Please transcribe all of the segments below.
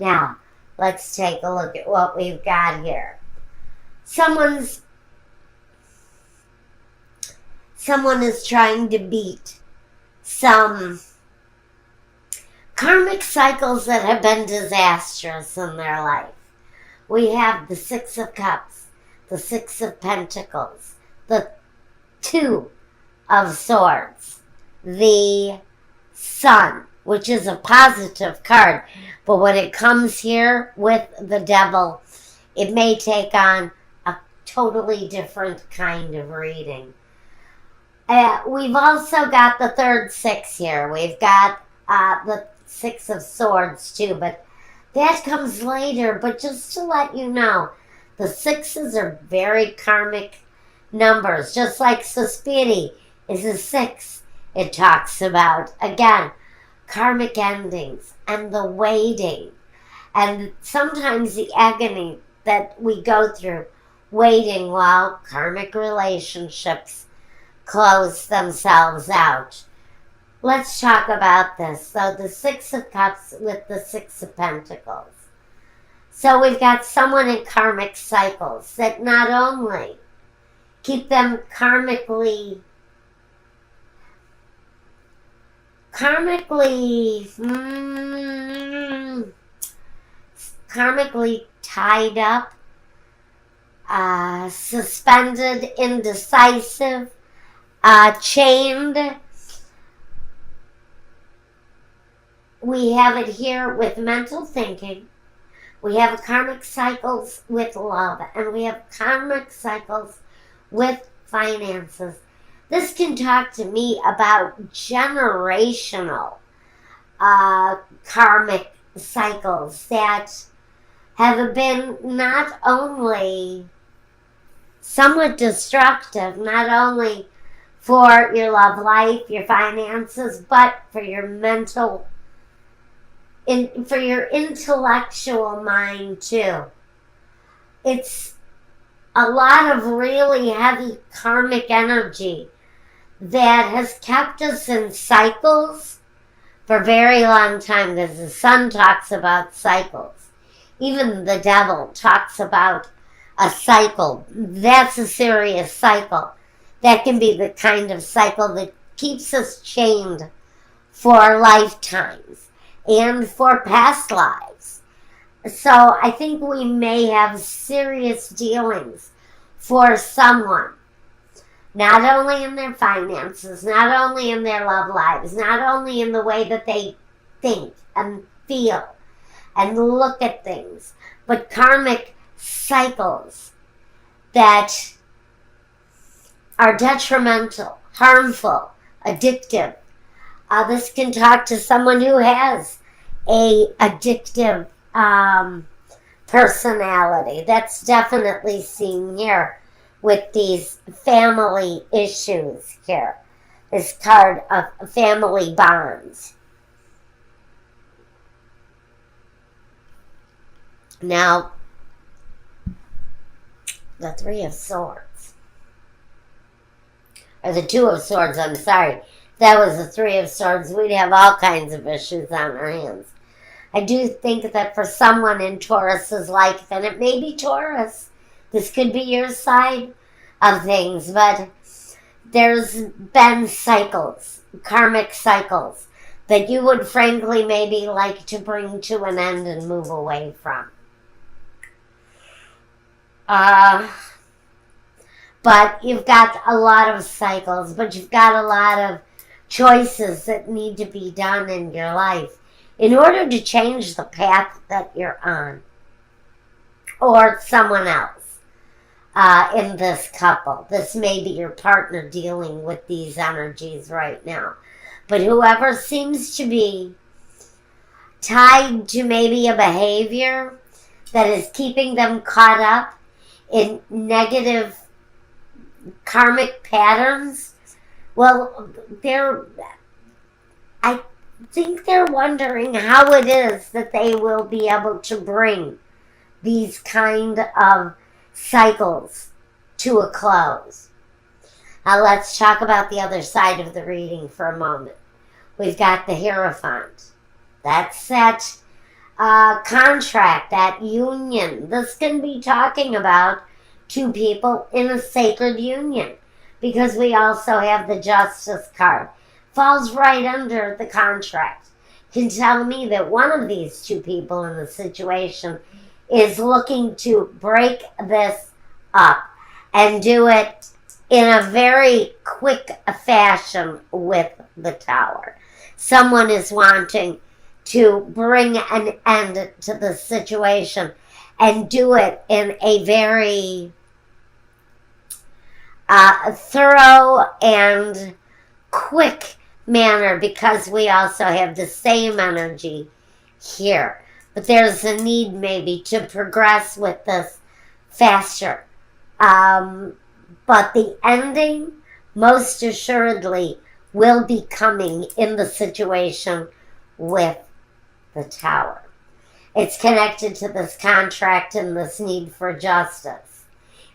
Now, let's take a look at what we've got here. Someone is trying to beat some karmic cycles that have been disastrous in their life. We have the Six of Cups, the Six of Pentacles, the Two of Swords, the Sun, which is a positive card. But when it comes here with the Devil, it may take on a totally different kind of reading. We've also got the third six here. We've got the Six of Swords too, but that comes later. But just to let you know, the sixes are very karmic numbers. Just like Suspiri is a six. It talks about, again, karmic endings and the waiting. And sometimes the agony that we go through waiting while karmic relationships close themselves out. Let's talk about this. So the Six of Cups with the Six of Pentacles. So we've got someone in karmic cycles that not only keep them karmically tied up, suspended, indecisive, chained. We have it here with mental thinking. We have karmic cycles with love, and we have karmic cycles with finances. This can talk to me about generational karmic cycles that have been not only somewhat destructive, not only for your love life, your finances, but for your mental, for your intellectual mind too. It's a lot of really heavy karmic energy that has kept us in cycles for a very long time, because the Sun talks about cycles. Even the Devil talks about a cycle. That's a serious cycle. That can be the kind of cycle that keeps us chained for lifetimes and for past lives. So I think we may have serious dealings for someone, not only in their finances, not only in their love lives, not only in the way that they think and feel and look at things, but karmic cycles that are detrimental, harmful, addictive. This can talk to someone who has a addictive personality. That's definitely seen here with these family issues here. This card of family bonds. Now, the Three of Swords. Or the Two of Swords, I'm sorry. That was the Three of Swords. We'd have all kinds of issues on our hands. I do think that for someone in Taurus's life, and it may be Taurus, this could be your side of things, but there's been cycles, karmic cycles, that you would frankly maybe like to bring to an end and move away from. But you've got a lot of cycles, but you've got a lot of choices that need to be done in your life in order to change the path that you're on, or someone else in this couple. This may be your partner dealing with these energies right now. But whoever seems to be tied to maybe a behavior that is keeping them caught up in negative karmic patterns, well, I think they're wondering how it is that they will be able to bring these kind of cycles to a close. Now let's talk about the other side of the reading for a moment. We've got the Hierophant. That's set contract, that union. This can be talking about two people in a sacred union, because we also have the Justice card. Falls right under the contract. Can tell me that one of these two people in the situation is looking to break this up and do it in a very quick fashion with the Tower. Someone is wanting to bring an end to the situation and do it in a very thorough and quick manner, because we also have the same energy here. But there's a need maybe to progress with this faster. But the ending, most assuredly, will be coming in the situation with the Tower. It's connected to this contract and this need for justice.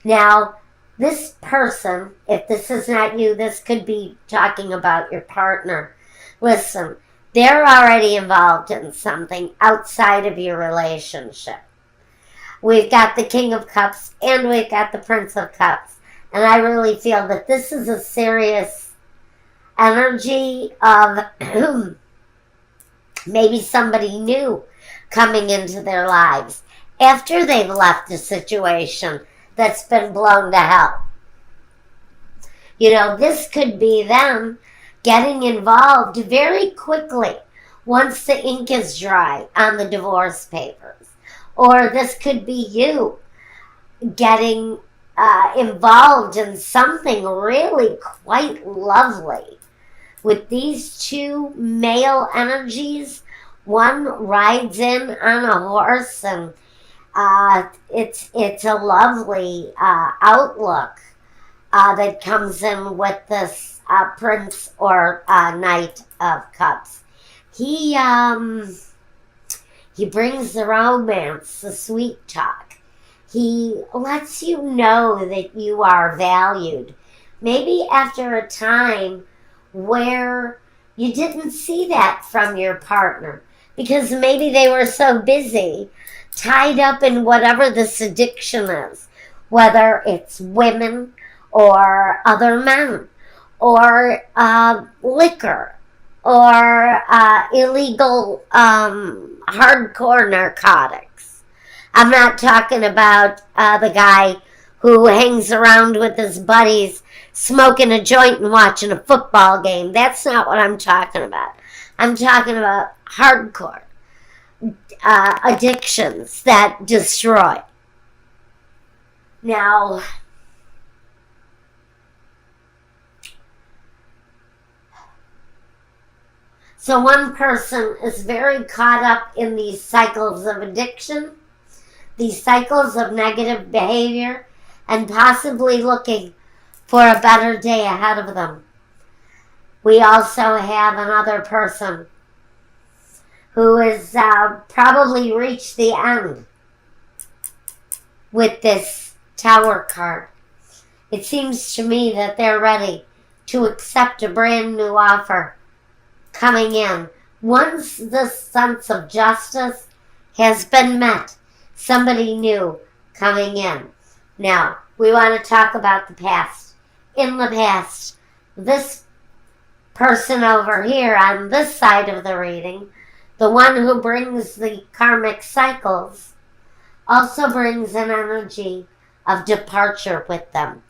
Now, this person, if this is not you, this could be talking about your partner. Listen, they're already involved in something outside of your relationship. We've got the King of Cups and we've got the Prince of Cups. And I really feel that this is a serious energy of maybe somebody new coming into their lives after they've left a situation that's been blown to hell. You know, this could be them getting involved very quickly once the ink is dry on the divorce papers. Or this could be you getting involved in something really quite lovely. With these two male energies, one rides in on a horse, and it's a lovely outlook that comes in with this Prince or Knight of Cups. He brings the romance, the sweet talk. He lets you know that you are valued. Maybe after a time where you didn't see that from your partner, because maybe they were so busy, tied up in whatever this addiction is, whether it's women or other men or liquor or illegal hardcore narcotics. I'm not talking about the guy who hangs around with his buddies smoking a joint and watching a football game. That's not what I'm talking about. I'm talking about hardcore addictions that destroy. Now, so one person is very caught up in these cycles of addiction, these cycles of negative behavior, and possibly looking for a better day ahead of them. We also have another person who has probably reached the end with this Tower card. It seems to me that they're ready to accept a brand new offer coming in. Once this sense of justice has been met, somebody new coming in. Now, we want to talk about the past. In the past, this person over here on this side of the reading, the one who brings the karmic cycles, also brings an energy of departure with them.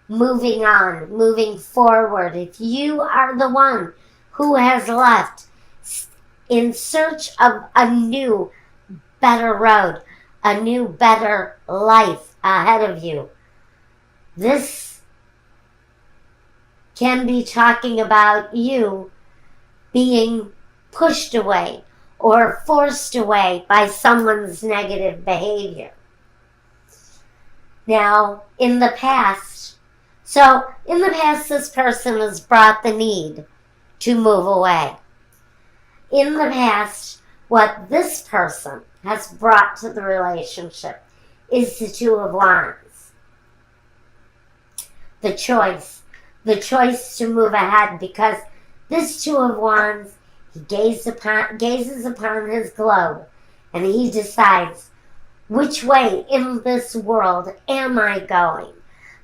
Moving on, moving forward. If you are the one who has left in search of a new, better road, a new, better life ahead of you, this can be talking about you being pushed away or forced away by someone's negative behavior. Now, in the past, this person has brought the need to move away. In the past, what this person has brought to the relationship is the Two of Wands. The choice to move ahead, because this Two of Wands, he gazes upon his globe and he decides, which way in this world am I going?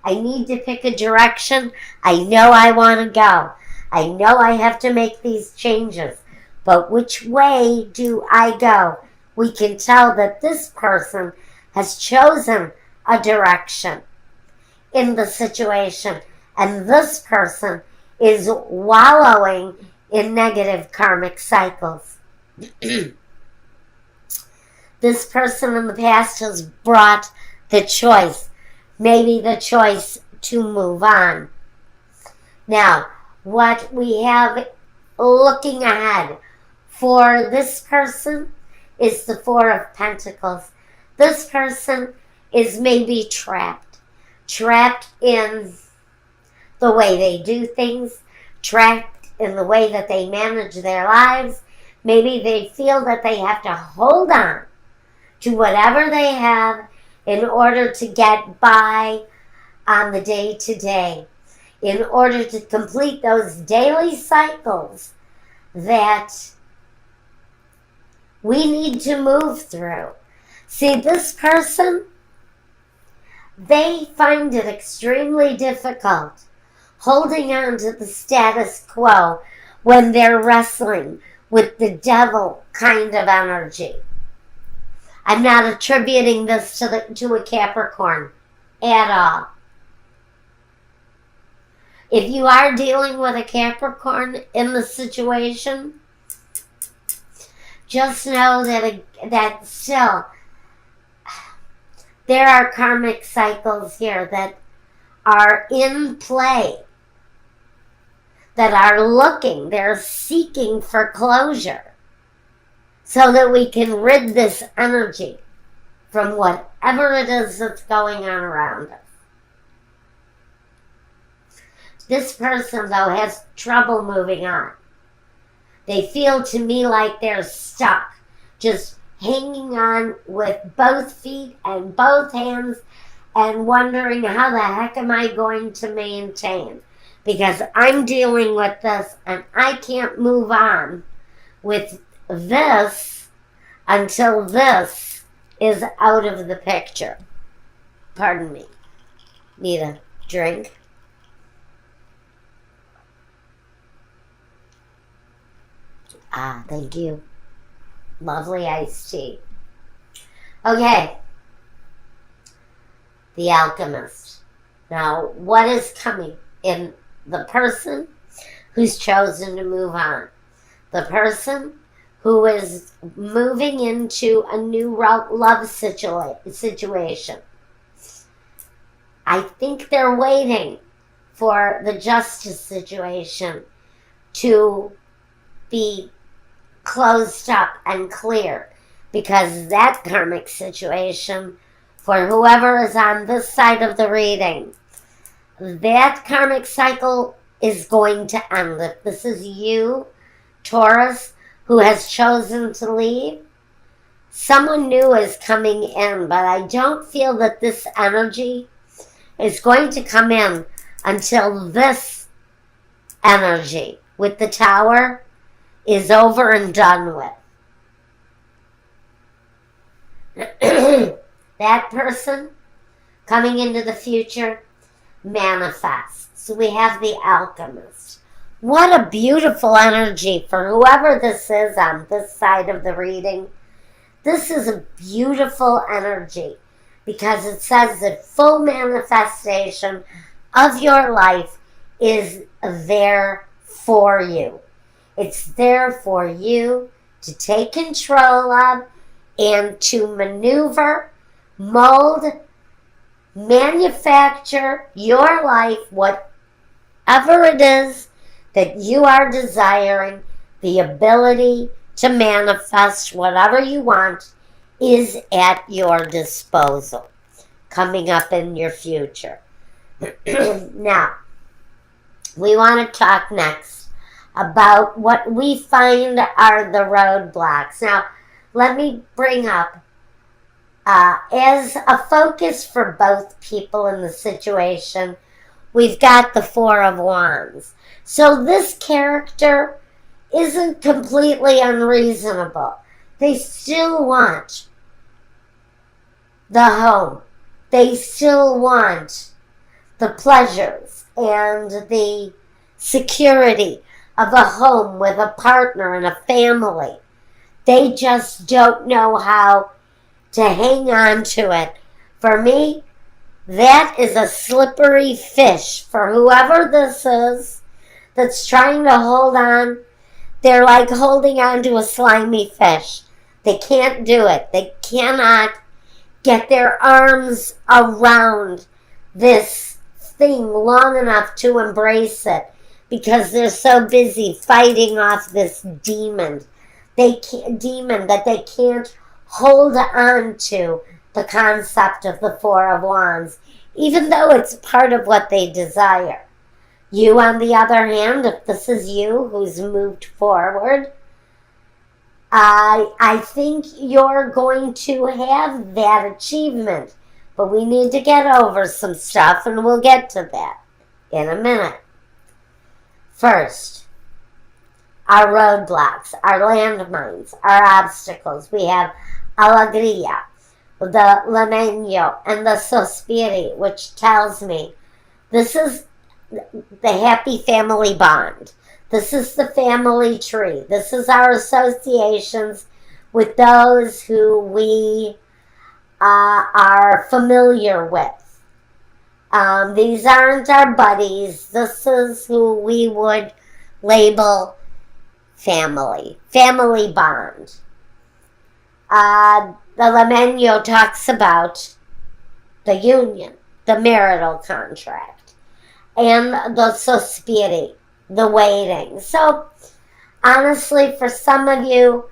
I need to pick a direction. I know I want to go. I know I have to make these changes. But which way do I go? We can tell that this person has chosen a direction in the situation. And this person is wallowing in negative karmic cycles. This person in the past has brought the choice, maybe the choice to move on. Now, what we have looking ahead for this person is the Four of Pentacles. This person is maybe trapped in the way they do things, trapped in the way that they manage their lives. Maybe they feel that they have to hold on to whatever they have in order to get by on the day-to-day, in order to complete those daily cycles that we need to move through. See, this person, they find it extremely difficult holding on to the status quo when they're wrestling with the devil kind of energy. I'm not attributing this to a Capricorn at all. If you are dealing with a Capricorn in the situation, just know that still there are karmic cycles here that are in play, that are looking, they're seeking for closure, so that we can rid this energy from whatever it is that's going on around us. This person, though, has trouble moving on. They feel to me like they're stuck, just hanging on with both feet and both hands and wondering, how the heck am I going to maintain? Because I'm dealing with this and I can't move on with this until this is out of the picture. Pardon me. Need a drink? Ah, thank you. Lovely iced tea. Okay. The Alchemist. Now, what is coming in the person who's chosen to move on? The person who is moving into a new love situation. I think they're waiting for the justice situation to be closed up and clear, because that karmic situation, for whoever is on this side of the reading, that karmic cycle is going to end. If this is you, Taurus, who has chosen to leave, someone new is coming in, but I don't feel that this energy is going to come in until this energy with the Tower is over and done with. That person coming into the future manifests. So we have the Alchemist. What a beautiful energy for whoever this is on this side of the reading. This is a beautiful energy because it says that full manifestation of your life is there for you. It's there for you to take control of and to maneuver, mold, manufacture your life, whatever it is that you are desiring. The ability to manifest whatever you want is at your disposal, coming up in your future. Now, we want to talk next about what we find are the roadblocks. Now, let me bring up, as a focus for both people in the situation, we've got the Four of Wands. So this character isn't completely unreasonable. They still want the home. They still want the pleasures and the security of a home with a partner and a family. They just don't know how to hang on to it. For me, that is a slippery fish for whoever this is that's trying to hold on. They're like holding on to a slimy fish. They can't do it. They cannot get their arms around this thing long enough to embrace it because they're so busy fighting off this demon. Demon that they can't hold on to the concept of the Four of Wands, even though it's part of what they desire. You, on the other hand, if this is you who's moved forward, I think you're going to have that achievement. But we need to get over some stuff, and we'll get to that in a minute. First, our roadblocks, our landmines, our obstacles. We have alegria, the lamento, and the sospiri, which tells me this is the happy family bond. This is the family tree. This is our associations with those who we are familiar with. These aren't our buddies. This is who we would label family bond. The lamento talks about the union, the marital contract, and the sospiri, the waiting. So, honestly, for some of you,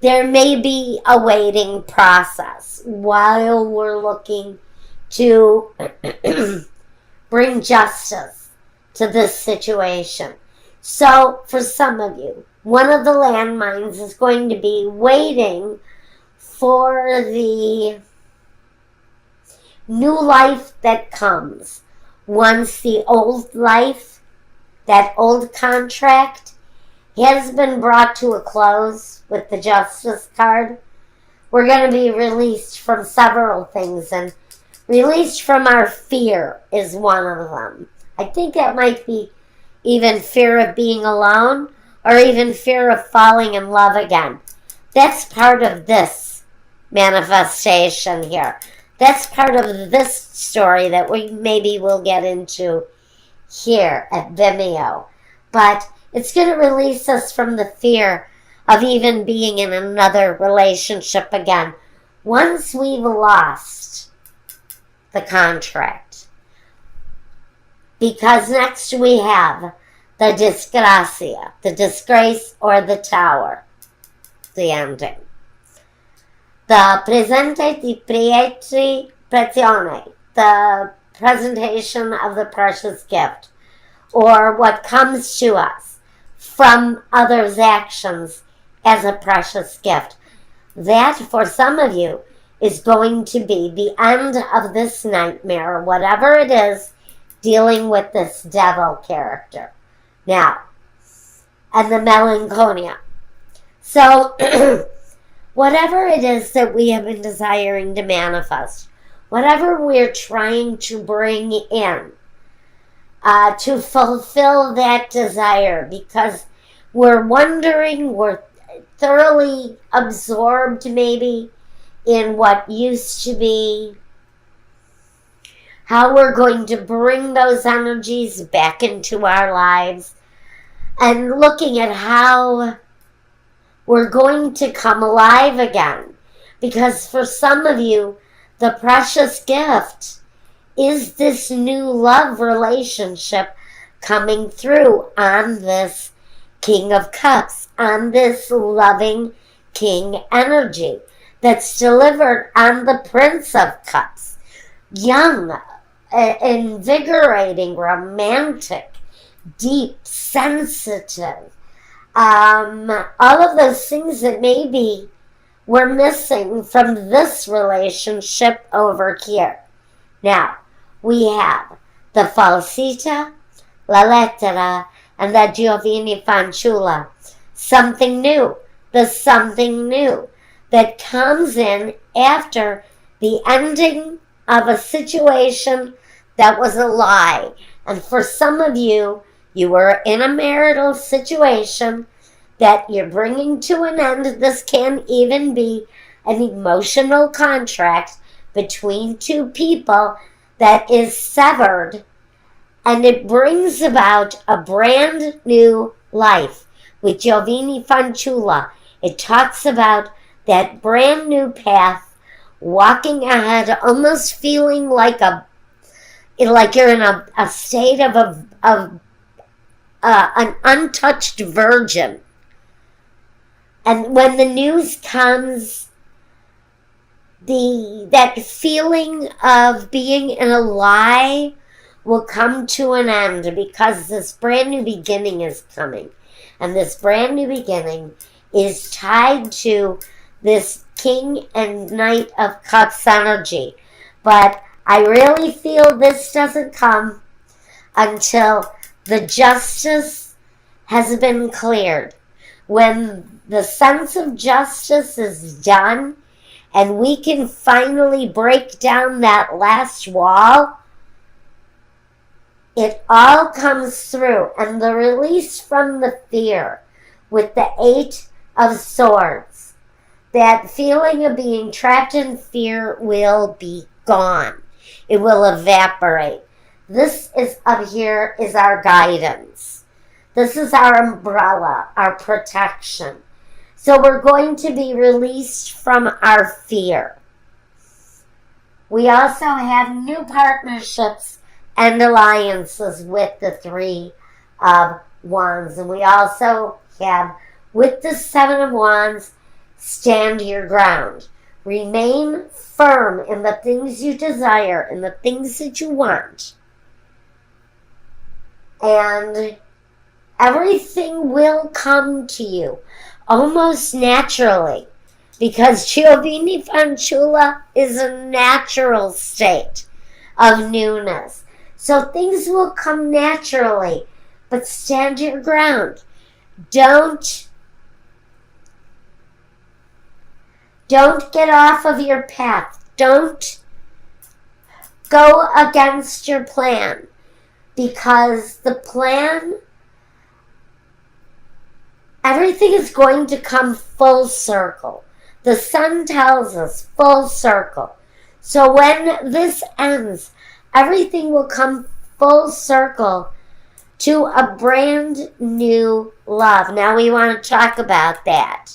there may be a waiting process while we're looking to bring justice to this situation. So, for some of you, one of the landmines is going to be waiting for the new life that comes. Once the old life, that old contract, has been brought to a close with the Justice card, we're going to be released from several things, and released from our fear is one of them. I think that might be even fear of being alone, or even fear of falling in love again. That's part of this manifestation here. That's part of this story that we maybe will get into here at Vimeo. But it's going to release us from the fear of even being in another relationship again once we've lost the contract. Because next we have the disgrazia, the disgrace or the tower, the ending. The presente di prezione, the presentation of the precious gift, or what comes to us from others' actions as a precious gift. That, for some of you, is going to be the end of this nightmare, whatever it is, dealing with this devil character. Now, and the melancholia. So, whatever it is that we have been desiring to manifest, whatever we're trying to bring in, to fulfill that desire, because we're wondering, we're thoroughly absorbed maybe in what used to be, how we're going to bring those energies back into our lives, and looking at how we're going to come alive again. Because for some of you, the precious gift is this new love relationship coming through on this King of Cups, on this loving King energy that's delivered on the Prince of Cups. Young, invigorating, romantic, deep, sensitive. All of those things that maybe we're missing from this relationship over here. Now, we have the falsità, la lettera, and the Giovanni Fanciulla. Something new. the something new that comes in after the ending of a situation that was a lie. And for some of you, you were in a marital situation that you're bringing to an end. This can even be an emotional contract between two people that is severed, and it brings about a brand new life. With Giovanni Fanciulla, it talks about that brand new path, walking ahead, almost feeling like you're in a state of an untouched virgin. And when the news comes, that feeling of being in a lie will come to an end, because this brand new beginning is coming. And this brand new beginning is tied to this King and Knight of Cups energy. But I really feel this doesn't come until the justice has been cleared. When the sense of justice is done and we can finally break down that last wall, it all comes through. And the release from the fear with the 8 of Swords, that feeling of being trapped in fear will be gone. It will evaporate. This is up here is our guidance. This is our umbrella, our protection. So we're going to be released from our fear. We also have new partnerships and alliances with the 3 of Wands. And we also have, with the 7 of Wands, stand your ground. Remain firm in the things you desire, in the things that you want. And everything will come to you almost naturally, because Giovanni Fanciulla is a natural state of newness. So things will come naturally, but stand your ground. Don't get off of your path. Don't go against your plan, because the plan, everything is going to come full circle. The sun tells us full circle. So when this ends, everything will come full circle to a brand new love. Now we want to talk about that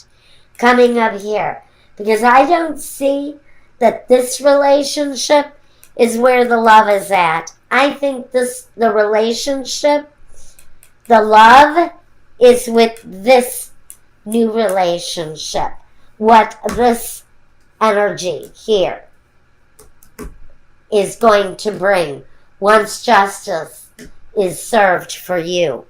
coming up here, because I don't see that this relationship is where the love is at. I think the relationship, the love, is with this new relationship. What this energy here is going to bring once justice is served for you.